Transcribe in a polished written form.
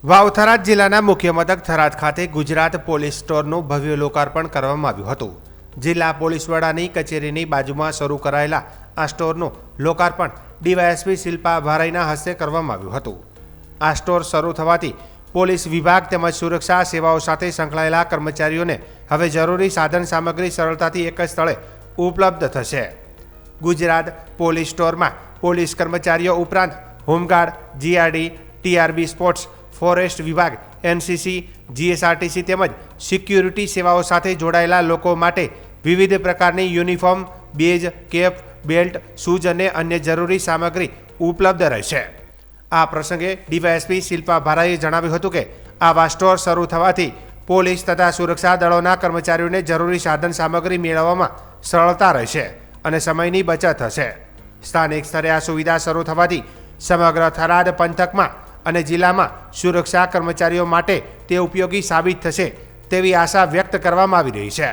વાવ-થરાદ જિલ્લાના મુખ્ય મથક થરાદ ખાતે ગુજરાત પોલીસ સ્ટોરનું ભવ્ય લોકાર્પણ કરવામાં આવ્યું હતું। જિલ્લા પોલીસ વડાની કચેરીની બાજુમાં શરૂ કરાયેલા આ સ્ટોરનું લોકાર્પણ ડીવાયએસપી શિલ્પા ભારાઈના હસ્તે કરવામાં આવ્યું હતું। આ સ્ટોર શરૂ થવાથી પોલીસ વિભાગ તેમજ સુરક્ષા સેવાઓ સાથે સંકળાયેલા કર્મચારીઓને હવે જરૂરી સાધન સામગ્રી સરળતાથી એક જ સ્થળે ઉપલબ્ધ થશે। ગુજરાત પોલીસ સ્ટોરમાં પોલીસ કર્મચારીઓ ઉપરાંત home guard, GRD, TRB sports, forest વિભાગ, એનસીસી, જીએસઆરટીસી તેમજ સિક્યુરિટી સેવાઓ સાથે જોડાયેલા લોકો માટે વિવિધ પ્રકારની યુનિફોર્મ, બેજ, કેપ, બેલ્ટ, શૂઝ અને અન્ય જરૂરી સામગ્રી ઉપલબ્ધ રહેશે। આ પ્રસંગે ડીવાયએસપી શિલ્પા ભારાઈએ જણાવ્યું હતું કે આવા સ્ટોર શરૂ થવાથી પોલીસ તથા સુરક્ષા દળોના કર્મચારીઓને જરૂરી સાધન સામગ્રી મેળવવામાં સરળતા રહેશે અને સમયની બચત થશે। સ્થાનિક સ્તરે આ સુવિધા શરૂ થવાથી સમગ્ર થરાદ પંથકમાં અને જિલ્લામાં સુરક્ષા કર્મચારીઓ માટે તે ઉપયોગી સાબિત થશે તેવી આશા વ્યક્ત કરવામાં આવી રહી છે।